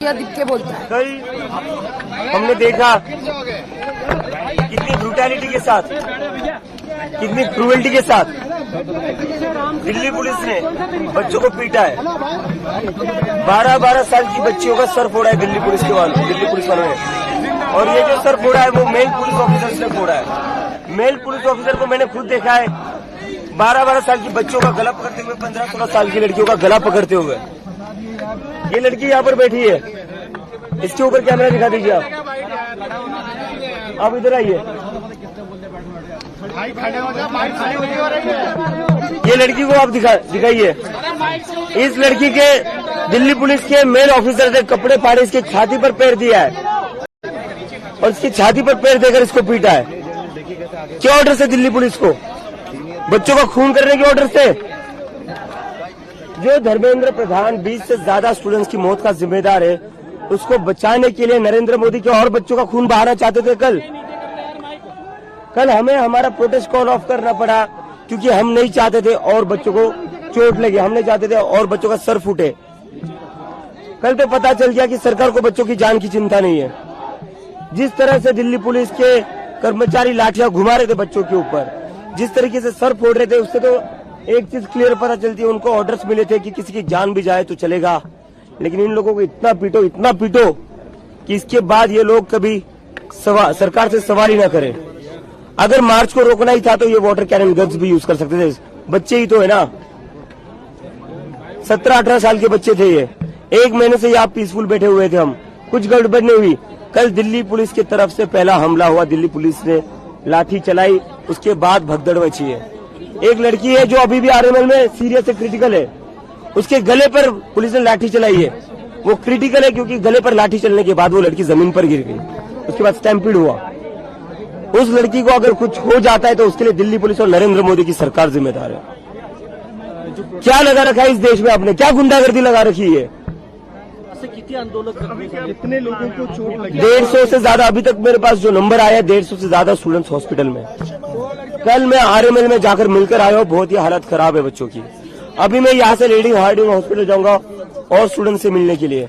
दिख के बोलता है। कल हमने देखा कितनी ब्रूटैलिटी के साथ, कितनी क्रूएल्टी के साथ दिल्ली पुलिस ने बच्चों को पीटा है। 12-12 साल की बच्चियों का सर फोड़ा है दिल्ली पुलिस वालों ने। और ये जो सर फोड़ा है वो मेल पुलिस ऑफिसर ने फोड़ा है। मेल पुलिस ऑफिसर को मैंने खुद देखा है 12-12 साल की बच्चों का गला पकड़ते हुए, 15-16 साल की लड़कियों का गला पकड़ते हुए। ये लड़की यहाँ पर बैठी है, इसके ऊपर कैमरा दिखा दीजिए आप इधर आइए। ये लड़की को आप दिखाइए। इस लड़की के दिल्ली पुलिस के मेल ऑफिसर ने कपड़े फाड़े इसके छाती पर पैर दिया है और इसकी छाती पर पैर देकर इसको पीटा है। क्या ऑर्डर से दिल्ली पुलिस को? बच्चों का खून करने के ऑर्डर से। जो धर्मेंद्र प्रधान 20 से ज्यादा स्टूडेंट्स की मौत का जिम्मेदार है, उसको बचाने के लिए नरेंद्र मोदी के और बच्चों का खून बहाना चाहते थे। कल हमें हमारा प्रोटेस्ट कॉल ऑफ करना पड़ा क्योंकि हम नहीं चाहते थे और बच्चों को चोट लगे, हम नहीं चाहते थे और बच्चों का सर फूटे। कल तो पता चल गया कि सरकार को बच्चों की जान की चिंता नहीं है। जिस तरह से दिल्ली पुलिस के कर्मचारी लाठियां घुमा रहे थे बच्चों के ऊपर, जिस तरीके से सर फोड़ रहे थे, उससे तो एक चीज क्लियर पता चलती है, उनको ऑर्डर्स मिले थे कि किसी की जान भी जाए तो चलेगा, लेकिन इन लोगों को इतना पीटो कि इसके बाद ये लोग कभी सरकार से सवाल ही ना करें। अगर मार्च को रोकना ही था तो ये वाटर कैनन गन्स भी यूज कर सकते थे। बच्चे ही तो है ना, 17-18 साल के बच्चे थे ये। 1 महीने से आप पीसफुल बैठे हुए थे हम, कुछ गड़बड़ नहीं हुई। कल दिल्ली पुलिस की तरफ से पहला हमला हुआ, दिल्ली पुलिस ने लाठी चलाई, उसके बाद भगदड़ मची है। एक लड़की है जो अभी भी आरएमएल में सीरियस से क्रिटिकल है, उसके गले पर पुलिस ने लाठी चलाई है। वो क्रिटिकल है क्योंकि गले पर लाठी चलने के बाद वो लड़की जमीन पर गिर गई, उसके बाद स्टैम्पीड हुआ। उस लड़की को अगर कुछ हो जाता है तो उसके लिए दिल्ली पुलिस और नरेंद्र मोदी की सरकार जिम्मेदार है। क्या लगा रखा है इस देश में आपने? क्या गुंडागर्दी लगा रखी है? कितने आंदोलन कितने लोगों को चोट लगी? 150 से ज्यादा अभी तक मेरे पास जो नंबर आया है, 150 से ज्यादा स्टूडेंट्स हॉस्पिटल में। कल मैं आरएमएल में जाकर मिलकर आया हूँ, बहुत ही हालत खराब है बच्चों की। अभी मैं यहाँ से लीडिंग हार्डिंग हॉस्पिटल जाऊंगा और स्टूडेंट से मिलने के लिए।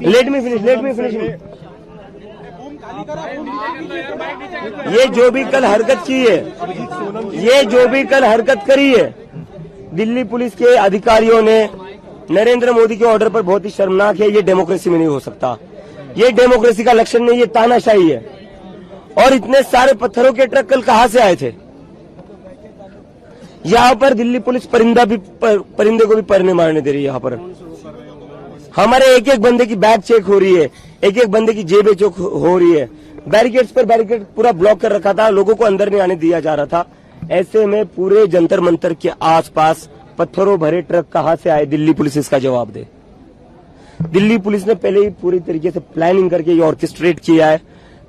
Let me finish. ये जो भी कल हरकत की है, ये जो भी कल हरकत करी है दिल्ली पुलिस के अधिकारियों ने, नरेंद्र मोदी के ऑर्डर पर बहुत ही शर्मनाक है। ये डेमोक्रेसी में नहीं हो सकता, ये डेमोक्रेसी का लक्षण नहीं, ये तानाशाही है। और इतने सारे पत्थरों के ट्रक कल कहां से आए थे? यहाँ पर दिल्ली पुलिस परिंदे को भी पर नहीं मारने दे रही है। यहाँ पर हमारे एक एक बंदे की बैग चेक हो रही है, एक एक बंदे की जेबें चेक हो रही है। बैरिकेड्स पर बैरिकेड पूरा ब्लॉक कर रखा था, लोगों को अंदर नहीं आने दिया जा रहा था। ऐसे में पूरे जंतर मंतर के आसपास पत्थरों भरे ट्रक कहां से आए? दिल्ली पुलिस इसका जवाब दे। दिल्ली पुलिस ने पहले ही पूरी तरीके से प्लानिंग करके ये ऑर्केस्ट्रेट किया है।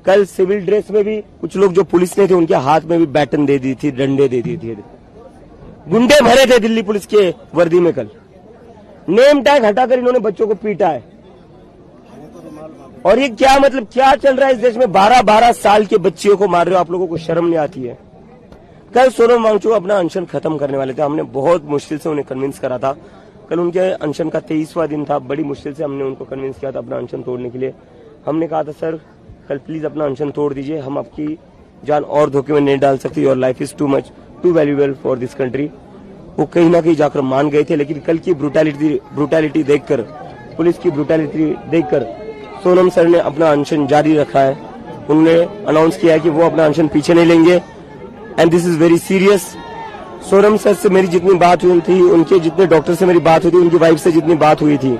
कल सिविल ड्रेस में भी कुछ लोग जो पुलिस ने थे, उनके हाथ में भी बैटन दे दी थी, डंडे दे दी थी। गुंडे भरे थे दिल्ली पुलिस के वर्दी में। कल नेम टैग हटाकर इन्होंने बच्चों को पीटा है। और ये क्या मतलब, क्या चल रहा है इस देश में? 12-12 साल के बच्चियों को मार रहे हो, आप लोगों को शर्म नहीं आती है? कल सोनम वांगचुक अपना अनशन खत्म करने वाले थे, हमने बहुत मुश्किल से उन्हें कन्विंस करा था। कल उनके अनशन का 23वां दिन था, बड़ी मुश्किल से हमने उनको कन्विंस किया था अपना अनशन तोड़ने के लिए। हमने कहा था सर कल प्लीज अपना अनशन तोड़ दीजिए, हम आपकी जान और धोखे में नहीं डाल सकते, your life is too valuable for this country. वो कहीं ना कहीं जाकर मान गए थे, लेकिन कल की ब्रूटैलिटी देखकर, पुलिस की ब्रूटैलिटी देखकर सोनम सर ने अपना अनशन जारी रखा है। उन्होंने अनाउंस किया है कि वो अपना अनशन पीछे नहीं लेंगे and this is very serious. Sonam sir से मेरी जितनी बात हुई थी, उनके जितने डॉक्टर से मेरी बात हुई थी, उनकी वाइफ से जितनी बात हुई थी,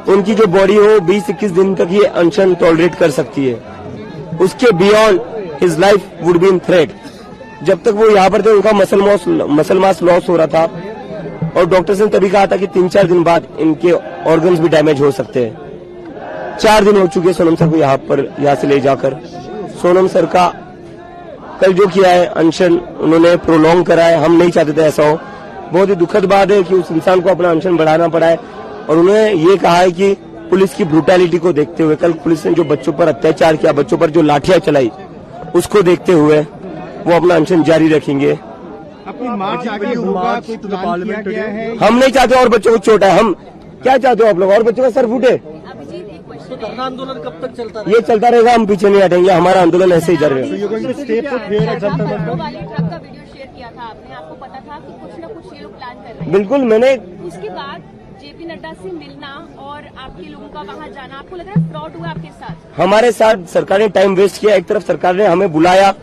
उनकी जो बॉडी हो 20-21 दिन तक ये अनशन टॉलरेट कर सकती है। उसके beyond his life would be in threat. जब तक वो यहाँ पर थे उनका मसल मास लॉस हो रहा था और डॉक्टर्स ने तभी कहा था कि 3-4 दिन बाद इनके ऑर्गन्स भी डैमेज हो सकते हैं। 4 दिन हो चुके सोनम सर को यहाँ से ले जाकर। सोनम सर का कल जो किया है अनशन, उन्होंने प्रोलॉन्ग करा है। हम नहीं चाहते थे ऐसा हो। बहुत ही दुखद बात है कि उस इंसान को अपना अनशन बढ़ाना पड़ा है। और उन्होंने ये कहा है कि पुलिस की ब्रूटैलिटी को देखते हुए, कल पुलिस ने जो बच्चों पर अत्याचार किया, बच्चों पर जो लाठियां चलाई, उसको देखते हुए वो अपना अनशन जारी रखेंगे। अपनी मार्च आगे होगा, कोई प्लान किया गया है? हम नहीं चाहते और बच्चों को चोट है। हम क्या चाहते हो आप लोग, और बच्चों का सर फूटे? तो धरना आंदोलन कब तक चलता ये चलता रहेगा, हम पीछे नहीं हटेंगे, हमारा आंदोलन ऐसे ही चल रहा है। वाले ट्रक का वीडियो शेयर किया था आपने, आपको पता था कि कुछ न कुछ ये लोग प्लान कर रहे हैं। बिल्कुल, मैंने उसके बाद जेपी नड्डा से मिलना और आपके लोगों का वहां जाना, आपको लग रहा है फ्रॉड हुआ आपके साथ? हमारे साथ सरकार ने टाइम वेस्ट किया। एक तरफ सरकार ने हमें बुलाया,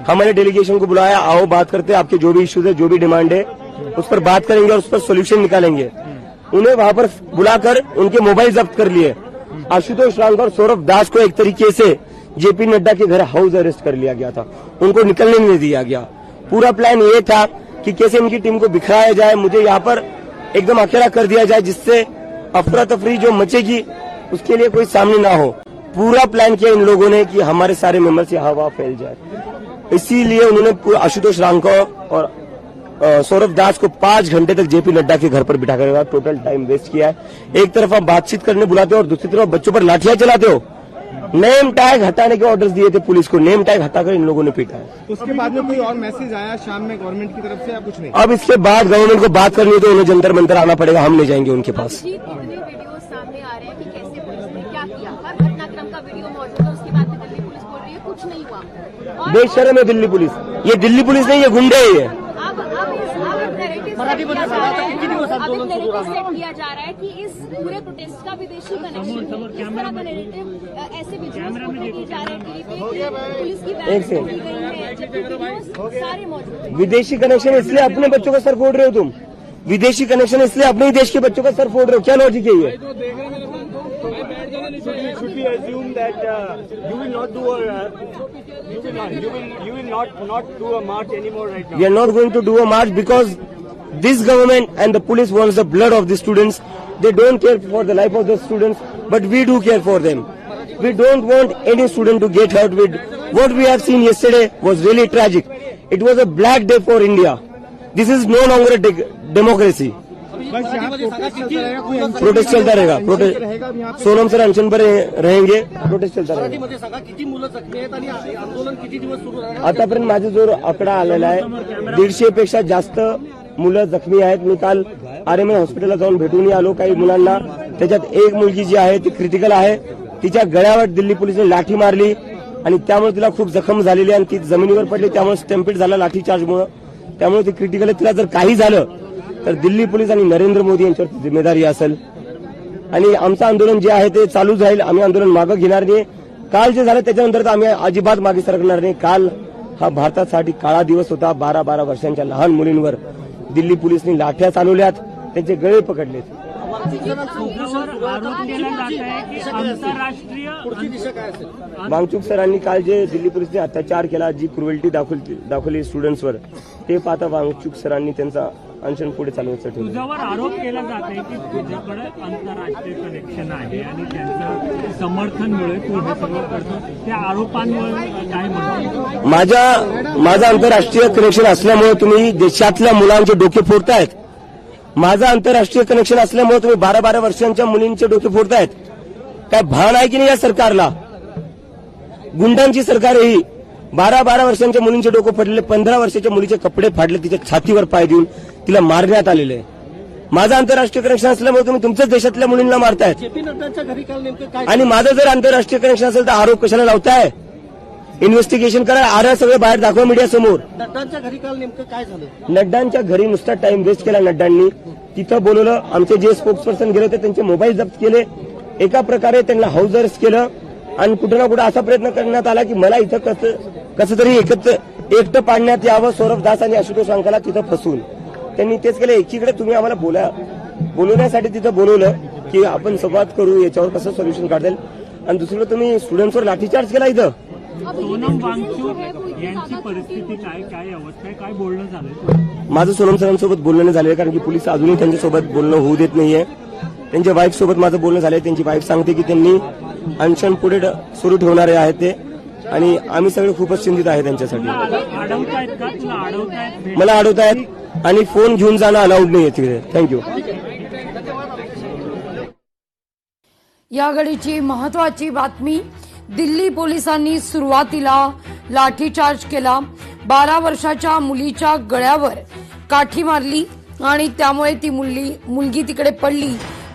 हमारे डेलीगेशन को बुलाया, आओ बात करते हैं, आपके जो भी इश्यूज है, जो भी डिमांड है उस पर बात करेंगे और उस पर सोल्यूशन निकालेंगे। उन्हें वहां पर बुलाकर उनके मोबाइल जब्त कर लिए। आशुतोष रांग और सौरभ दास को एक तरीके से जेपी नड्डा के घर हाउस अरेस्ट कर लिया गया था, उनको निकलने नहीं दिया गया। पूरा प्लान ये था कि कैसे इनकी टीम को बिखराया जाए, मुझे यहाँ पर एकदम अकेला कर दिया जाए, जिससे अफरा तफरी जो मचेगी उसके लिए कोई सामने ना हो। पूरा प्लान किया इन लोगों ने कि हमारे सारे मेंबर से हवा फैल जाए। इसीलिए उन्होंने आशुतोष रांग को और सौरभ दास को 5 घंटे तक जेपी नड्डा के घर पर बिठाकर टोटल टाइम वेस्ट किया है। एक तरफ आप बातचीत करने बुलाते हो और दूसरी तरफ बच्चों पर लाठियां चलाते हो। नेम टैग हटाने के ऑर्डर्स दिए थे पुलिस को, नेम टैग हटाकर इन लोगों ने पीटा है। उसके बाद में कोई और मैसेज आया शाम में गवर्नमेंट की तरफ से या कुछ नहीं? अब इसके बाद गवर्नमेंट को बात करनी है तो उन्हें जंतर मंतर आना पड़ेगा, हम ले जाएंगे उनके पास। अभिजीत, इतने वीडियो सामने आ रहे हैं कि कैसे पुलिस ने क्या किया, हर घटनाक्रम का वीडियो मौजूद है, उसके बाद में दिल्ली पुलिस बोल रही है कुछ नहीं हुआ। और बेशर्म है दिल्ली पुलिस, ये दिल्ली पुलिस नहीं, ये गुंडे ही है। अब नैरेटिव मराठी मध्ये सांगा आता किती दिवस आंदोलन सुरू राहणार? सेट किया जा रहा है कि इस पूरे प्रोटेस्ट का विदेशी कनेक्शन है। इस तरह का नैरेटिव ऐसे विजुअल्स पोर्ट्रे किए जा रहे हैं टीवी पे, पुलिस की एक वैन सेकंड। खोली गई है, जबकि वीडियोस सारे मौजूद हैं। विदेशी कनेक्शन इसलिए अपने बच्चों का सर फोड़ रहे हो तुम, विदेशी कनेक्शन इसलिए अपने ही देश के बच्चों का सर फोड़ रहे हो, क्या लॉजिक है ये? Should we assume that you will not do a march anymore right now? We are not going to do a march because this government and the police wants the blood of the students. They don't care for the life of the students, but we do care for them. We don't want any student to get hurt. With what we have seen yesterday was really tragic. It was a black day for India. This is no longer a democracy. मराठीमध्ये सांगा किती protest चलता रहेगा, Sonam sir अनशन पर रहेंगे, protest चलता रहेगा। मराठीमध्ये सांगा किती मुलं जखमी आहेत आणि आंदोलन किती दिवस सुरू राहणार? आतापर्यंत माझा जो आकडा आलेला आहे 150 पेक्षा जास्त मुलं जखमी आहेत। मी काल आरएमएल हॉस्पिटलला जाऊन भेटूनही आलो काही मुलांना, त्याच्यात एक मुलगी जी आहे ती क्रिटिकल आहे, तिच्या गळ्यावर दिल्ली पोलिसने लाठी मारली आणि त्यामुळे तिला खूप जखम झालेली आणि ती जमिनीवर पडली, त्यामुळे स्टॅम्पिड झाला लाठी चार्जमुळे, त्यामुळे ती क्रिटिकल आहे। तिला जर काही झालं तर दिल्ली पोलीस आणि नरेंद्र मोदी यांच्यावर जिम्मेदारी असेल आणि आमचं आंदोलन जे आहे ते चालूच राहील। आम्ही आंदोलन मागे घेणार नाही। काल जे झालं त्याच्यानंतर तर आम्ही अजिबात मागे सरकणार नाही। काल हा भारतासाठी काळा दिवस होता। 12-12 वर्षांच्या लहान मुलींवर दिल्ली पोलिसने लाठ्या चालवल्यात, त्यांचे गळे पकडलेत। पुढची दिशा काय असेल? वांगचूक सरांनी काल जे दिल्ली पोलिसने अत्याचार केला, जी क्रुएल्टी दाखवली स्टुडंट्सवर, ते पाहता वांगचूक सरांनी त्यांचा अनशन पुढे चालवायचं ठरवलं। तुझ्यावर आरोप केला जात आहे की तुझ्याकडे आंतरराष्ट्रीय कनेक्शन आहे आणि त्यांचं समर्थनमुळे तू हे सगळं करतो, त्या आरोपांवर काय म्हणतो? माझं आंतरराष्ट्रीय कनेक्शन असल्यामुळे तुम्ही देशातल्या मुलांचे डोके फोडतायत। माझं आंतरराष्ट्रीय कनेक्शन असल्यामुळे तुम्ही 12-12 वर्षांच्या मुलींचे डोके फोडतायत। काय भान आहे की नाही या सरकारला? गुंडांची सरकार आहे ही। 12-12 वर्षांच्या मुलींचे डोकं फोडलेले, 15 वर्षाच्या मुलीचे कपडे फाडले, तिच्या छातीवर पाय देऊन तिला मारण्यात आलेले आहे। माझं आंतरराष्ट्रीय कनेक्शन असल्यामुळे तुम्ही तुमच्याच देशातल्या मुलींना मारतायत जेपी नड्डांच्या घरी काल नेमकं काय? आणि माझं जर आंतरराष्ट्रीय कनेक्शन असेल तर आरोप कशाला लावताय? इन्व्हेस्टिगेशन करा, आरा सगळे बाहेर दाखवा मीडिया समोर। नड्डांच्या घरी काल नेमकं काय झालं? नड्डांच्या घरी नुसता टाइम वेस्ट केला नड्डांनी, तिथं बोलवलं, आमचे जे स्पोक्सपर्सन गेले होते त्यांचे मोबाईल जप्त केले, एका प्रकारे त्यांना हाऊस अरेस्ट केलं आणि कुठे ना कुठे असा प्रयत्न करण्यात आला की मला इथं कसं तरी एकटं पाडण्यात यावं सौरभ दास आणि आशुतोष रांगला तिथं फसवून त्यांनी तेच केलं। एकीकडे तुम्ही आम्हाला बोलवण्यासाठी तिथं बोलवलं की आपण संवाद करू, याच्यावर कसं सोल्युशन काढता येईल, आणि दुसरीकडे तुम्ही स्टुडंट्सवर लाठीचार्ज केला इथं। सोनम वांगचूक यांची परिस्थिती काय अवस्था आहे, काय बोलणं झालंय? माझं सोनम सरांसोबत बोलणं नाही झालंय, कारण की पोलीस अजूनही त्यांच्यासोबत बोलणं होऊ देत नाहीये। त्यांच्या वाईफ सोबत माझं बोलणं झालंय, त्यांची वाईफ सांगते की त्यांनी अनशन पुढे सुरू ठेवणारे आहेत ते, आणि आम्ही सगळे खूपच चिंतित आहे त्यांच्यासाठी। अडवतायत का तुला? अडवतायत? मला अडवतायत आणि फोन घेऊन जाणं अलाउड नाहीये तिकडे। थँक्यू। या घडीची महत्वाची बातमी, दिल्ली पोलिसांनी सुरुवातीला लाठीचार्ज केला, 12 वर्षाच्या मुलीच्या गळ्यावर काठी मारली आणि त्यामुळे ती मुलगी तिकडे पडली,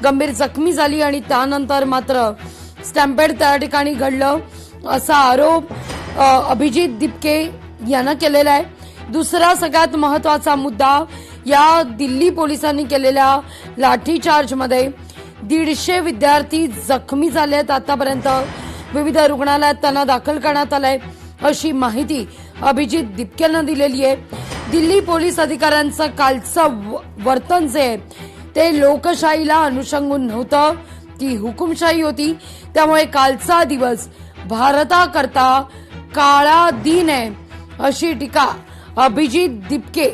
गंभीर जखमी झाली आणि त्यानंतर मात्र स्टॅम्पेड त्या ठिकाणी घडलं असा आरोप अभिजित दिपके यानं केलेला आहे. दुसरा सगळ्यात महत्वाचा मुद्दा, या दिल्ली पोलिसांनी केलेल्या लाठीचार्जमध्ये 150 विद्यार्थी जखमी झाले आहेत. आतापर्यंत विविध रुग्णालयात त्यांना दाखल करण्यात आलंय अशी माहिती अभिजित दिपकेनं दिलेली आहे. दिल्ली पोलीस अधिकाऱ्यांचं कालचं वर्तन जे आहे ते लोकशाहीला अनुषंगून नव्हतं, ती हुकुमशाही होती. त्यामुळे कालचा दिवस भारताकरता काळा दिन आहे अशी टीका अभिजित दिपके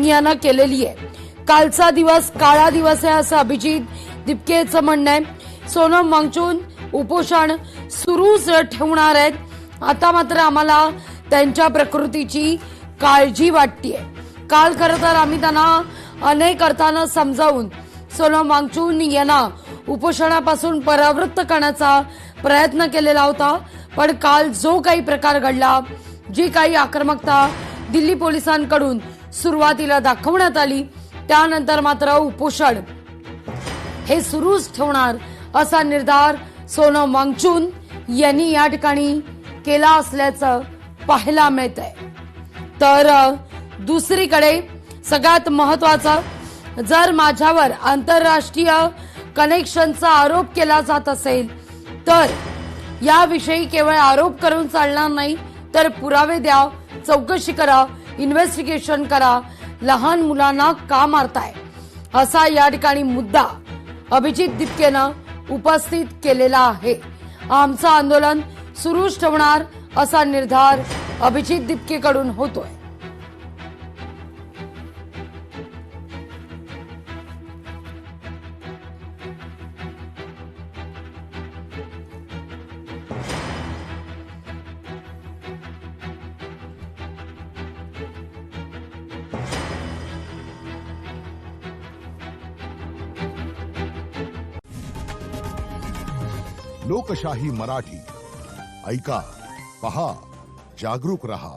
यानं केलेली आहे. कालचा दिवस काळा दिवस आहे असं अभिजित दिपकेचं म्हणणं आहे. सोनम वांगचुक उपोषण सुरूच ठेवणार आहेत. आता मात्र आम्हाला त्यांच्या प्रकृतीची काळजी वाटतेय. काल खरं तर आम्ही त्यांना अनेक अर्थानं समजावून सोनम वांगचुक यांना उपोषणापासून परावृत्त करण्याचा प्रयत्न केलेला होता, पण काल जो काही प्रकार घडला, जी काही आक्रमकता दिल्ली पोलिसांकडून सुरुवातीला दाखवण्यात आली, त्यानंतर मात्र उपोषण हे सुरूच ठेवणार असा निर्धार सोनम वांगचुक यांनी या ठिकाणी केला असल्याचं पाहायला मिळतंय. तर दुसरीकडे सगळ्यात महत्वाचं, जर माझ्यावर आंतरराष्ट्रीय कनेक्शनचा आरोप केला जात असेल तर याविषयी केवळ आरोप करून चालणार नाही, तर पुरावे द्या, चौकशी करा, इन्व्हेस्टिगेशन करा. लहान मुलांना का मारताय असा या ठिकाणी मुद्दा अभिजित दिपकेनं उपस्थित केलेला आहे. आमचं आंदोलन सुरूच ठेवणार असा निर्धार अभिजित दिपकेकडून होतोय. लोकशाही मराठी ऐका, पहा, जागरूक रहा.